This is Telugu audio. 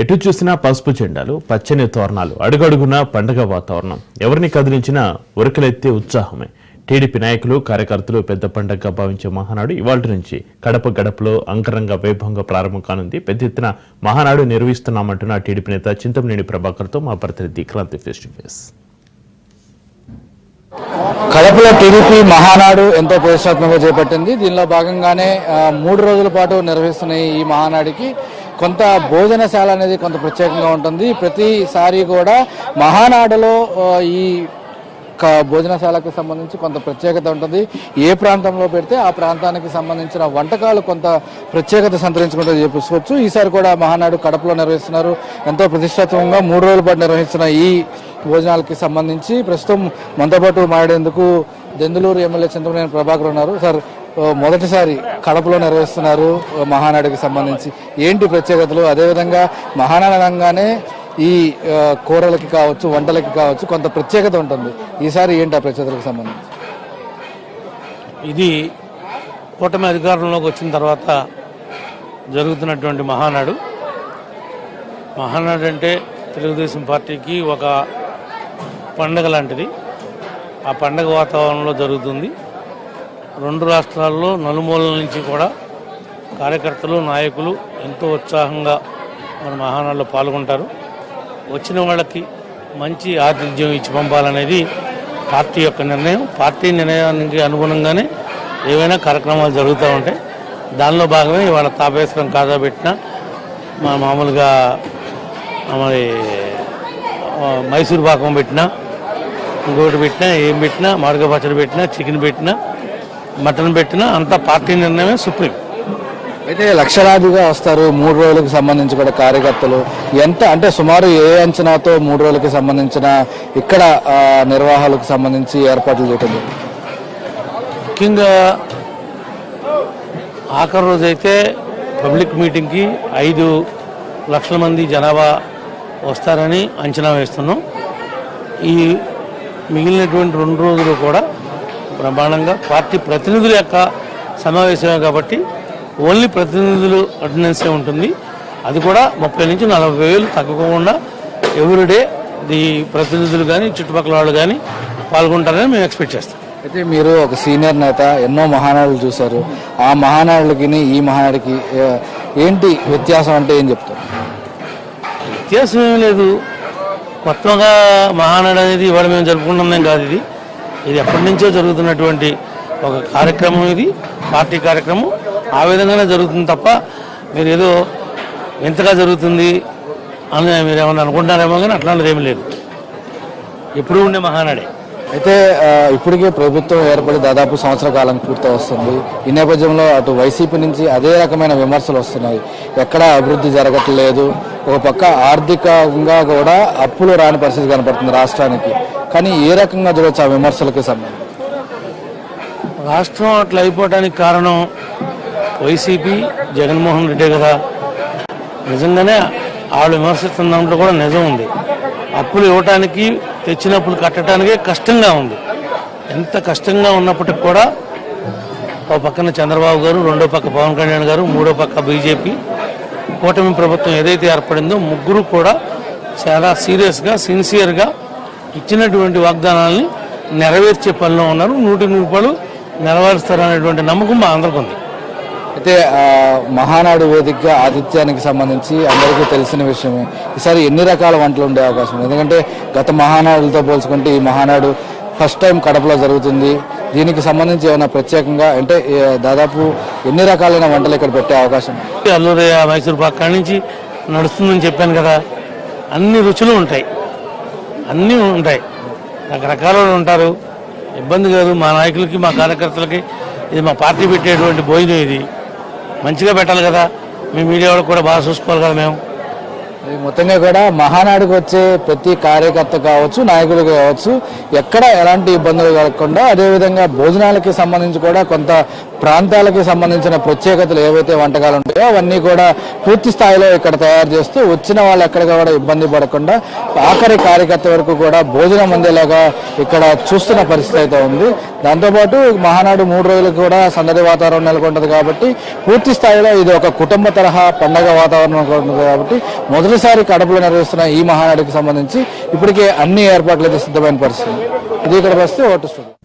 ఎటు చూసినా పసుపు జెండాలు, పచ్చని తోరణాలు, అడుగడుగునా పండగ వాతావరణం. ఎవరిని కదిలించినా ఉరకలెత్తే ఉత్సాహమే. టీడీపీ నాయకులు, కార్యకర్తలు పెద్ద పండగగా భావించే మహానాడు ఇవాళ నుంచి కడప గడపలో అంగరంగ వైభవంగా ప్రారంభం కానుంది. పెద్ద ఎత్తున మహానాడు నిర్వహిస్తున్నామంటున్న టీడీపీ నేత చింతమనేని ప్రభాకర్తో మా ప్రతినిధి క్రాంతి ఫేస్ టు ఫేస్. కడపలో టీడీపీ మహానాడు ఎంతో ప్రతిష్టాత్మకంగా చేపట్టింది. దీనిలో భాగంగానే 3 రోజుల పాటు నిర్వహిస్తున్న ఈ మహానాడికి కొంత భోజనశాల అనేది కొంత ప్రత్యేకంగా ఉంటుంది. ప్రతిసారి కూడా మహానాడులో ఈ భోజనశాలకు సంబంధించి కొంత ప్రత్యేకత ఉంటుంది. ఏ ప్రాంతంలో పెడితే ఆ ప్రాంతానికి సంబంధించిన వంటకాలు కొంత ప్రత్యేకత సంతరించుకుంటే చెప్పుకోవచ్చు. ఈసారి కూడా మహానాడు కడపలో నిర్వహిస్తున్నారు. ఎంతో ప్రతిష్టాత్మకంగా 3 రోజుల పాటు నిర్వహిస్తున్న ఈ భోజనాలకి సంబంధించి ప్రస్తుతం మనతో పాటు మాట్లాడేందుకు దెందులూరు ఎమ్మెల్యే చింతమనేని ప్రభాకర్ ఉన్నారు. సార్, మొదటిసారి కడపలో నిర్వహిస్తున్నారు మహానాడుకి సంబంధించి ఏంటి ప్రత్యేకతలు? అదేవిధంగా మహానాడు అనగానే ఈ కూరలకి కావచ్చు, వంటలకి కావచ్చు కొంత ప్రత్యేకత ఉంటుంది. ఈసారి ఏంటి ఆ ప్రత్యేకతలకు సంబంధించి? ఇది కూటమి అధికారంలోకి వచ్చిన తర్వాత జరుగుతున్నటువంటి మహానాడు. మహానాడు అంటే తెలుగుదేశం పార్టీకి ఒక పండగ లాంటిది. ఆ పండగ వాతావరణంలో జరుగుతుంది. 2 రాష్ట్రాల్లో నలుమూలల నుంచి కూడా కార్యకర్తలు, నాయకులు ఎంతో ఉత్సాహంగా మన మహానాడులో పాల్గొంటారు. వచ్చిన వాళ్ళకి మంచి ఆతిథ్యం ఇచ్చి పంపాలనేది పార్టీ యొక్క నిర్ణయం. పార్టీ నిర్ణయానికి అనుగుణంగానే ఏవైనా కార్యక్రమాలు జరుగుతూ ఉంటాయి. దానిలో భాగమే ఇవాళ తాపేశ్వరం కాజా పెట్టిన, మామూలుగా మరి మైసూర్ పాకం పెట్టినా, ఇంకోటి పెట్టినా, ఏం పెట్టినా, మామిడికాయ పచ్చడి పెట్టినా, చికెన్ పెట్టినా, మటన్ పెట్టినా అంతా పార్టీ నిర్ణయమే సుప్రీం. అయితే లక్షలాదిగా వస్తారు 3 రోజులకు సంబంధించి కూడా కార్యకర్తలు. ఎంత అంటే సుమారు ఏ అంచనాతో 3 రోజులకి సంబంధించిన ఇక్కడ నిర్వాహాలకు సంబంధించి ఏర్పాట్లు చేయటం? ముఖ్యంగా ఆఖరి రోజు అయితే పబ్లిక్ మీటింగ్కి 5 లక్షల మంది జనాభా వస్తారని అంచనా వేస్తున్నాం. ఈ మిగిలినటువంటి 2 రోజులు కూడా బ్రహ్మాండంగా పార్టీ ప్రతినిధుల యొక్క సమావేశమే కాబట్టి ఓన్లీ ప్రతినిధులు అటెండెన్సే ఉంటుంది. అది కూడా 30 నుంచి 40 వేలు తగ్గకుండా ఎవ్రీడే ఈ ప్రతినిధులు కానీ చుట్టుపక్కల వాళ్ళు కానీ పాల్గొంటారని మేము ఎక్స్పెక్ట్ చేస్తాం. అయితే మీరు ఒక సీనియర్ నేత, ఎన్నో మహానాడులు చూశారు. ఆ మహానాడులకి ఈ మహానాడికి ఏంటి వ్యత్యాసం అంటే ఏం చెప్తారు? వ్యత్యాసం ఏమీ లేదు. కొత్తగా మహానాడు అనేది ఇవాళ మేము జరుపుకుంటున్నాం కాదు. ఇది ఎప్పటి నుంచో జరుగుతున్నటువంటి ఒక కార్యక్రమం. ఇది పార్టీ కార్యక్రమం. ఆ విధంగానే జరుగుతుంది తప్ప మీరు ఏదో ఎంతగా జరుగుతుంది అని మీరు ఏమన్నా అనుకుంటారేమో, కానీ అట్లాంటిది ఏమీ లేదు. ఎప్పుడు ఉండే మహానాడే. అయితే ఇప్పటికే ప్రభుత్వం ఏర్పడి దాదాపు సంవత్సర కాలం పూర్తి వస్తుంది. ఈ నేపథ్యంలో అటు వైసీపీ నుంచి అదే రకమైన విమర్శలు వస్తున్నాయి. ఎక్కడా అభివృద్ధి జరగట్లేదు. ఒక పక్క ఆర్థికంగా కూడా అప్పులు రాని పరిస్థితి కనపడుతుంది రాష్ట్రానికి. కానీ ఏ రకంగా చూడవచ్చు ఆ విమర్శలకి సంబంధించి? రాష్ట్రం అట్లా అయిపోవడానికి కారణం వైసీపీ, జగన్మోహన్ రెడ్డి కదా. నిజంగానే వాళ్ళు విమర్శిస్తున్న దాంట్లో కూడా నిజం ఉంది. అప్పులు ఇవ్వటానికి, తెచ్చిన అప్పులు కట్టడానికే కష్టంగా ఉంది. ఎంత కష్టంగా ఉన్నప్పటికి కూడా ఒక పక్కన చంద్రబాబు గారు, రెండో పక్క పవన్ కళ్యాణ్ గారు, మూడో పక్క బీజేపీ కూటమి ప్రభుత్వం ఏదైతే ఏర్పడిందో ముగ్గురు కూడా చాలా సీరియస్గా, సిన్సియర్గా ఇచ్చినటువంటి వాగ్దానాలని నెరవేర్చే పనిలో ఉన్నారు. 100% నెరవేరుస్తారనేటువంటి నమ్మకం మా అందరికీ ఉంది. అయితే మహానాడు వేదికగా ఆతిథ్యానికి సంబంధించి అందరికీ తెలిసిన విషయమే. ఈసారి ఎన్ని రకాల వంటలు ఉండే అవకాశం ఉంది? ఎందుకంటే గత మహానాడులతో పోల్చుకుంటే ఈ మహానాడు ఫస్ట్ టైం కడపలో జరుగుతుంది. దీనికి సంబంధించి ఏమైనా ప్రత్యేకంగా అంటే దాదాపు ఎన్ని రకాలైన వంటలు ఇక్కడ పెట్టే అవకాశం? అల్లూరి మైసూర్ పాక్ కాడి నుంచి నడుస్తుందని చెప్పాను కదా. అన్ని రుచులు ఉంటాయి, అన్నీ ఉంటాయి, రకరకాల ఉంటారు. ఇబ్బంది కాదు మా నాయకులకి, మా కార్యకర్తలకి. ఇది మా పార్టీ పెట్టేటువంటి భోజనం. ఇది మంచిగా పెట్టాలి కదా. మీ మీడియా వాళ్ళకి కూడా బాగా చూసుకోవాలి కదా. మేము మొత్తంగా కూడా మహానాడుకు వచ్చే ప్రతి కార్యకర్త కావచ్చు, నాయకులు కావచ్చు, ఎక్కడ ఎలాంటి ఇబ్బందులు కలగకుండా, అదేవిధంగా భోజనాలకి సంబంధించి కూడా కొంత ప్రాంతాలకి సంబంధించిన ప్రత్యేకతలు ఏవైతే వంటకాలు ఉంటాయో అవన్నీ కూడా పూర్తి స్థాయిలో ఇక్కడ తయారు చేస్తూ వచ్చిన వాళ్ళు ఎక్కడికి కూడా ఇబ్బంది పడకుండా ఆఖరి కార్యకర్త వరకు కూడా భోజనం అందేలాగా ఇక్కడ చూస్తున్న పరిస్థితి అయితే ఉంది. దాంతోపాటు మహానాడు 3 రోజులు కూడా సందడి వాతావరణం నెలకొంటుంది కాబట్టి పూర్తి స్థాయిలో ఇది ఒక కుటుంబ తరహా పండగ వాతావరణం ఉంటుంది కాబట్టి మొదటిసారి కడపలో నిర్వహిస్తున్న ఈ మహానాడికి సంబంధించి ఇప్పటికే అన్ని ఏర్పాట్లు అయితే సిద్ధమైన పరిస్థితి. ఇది ఇక్కడ వస్తే ఓటు స్టూడియో.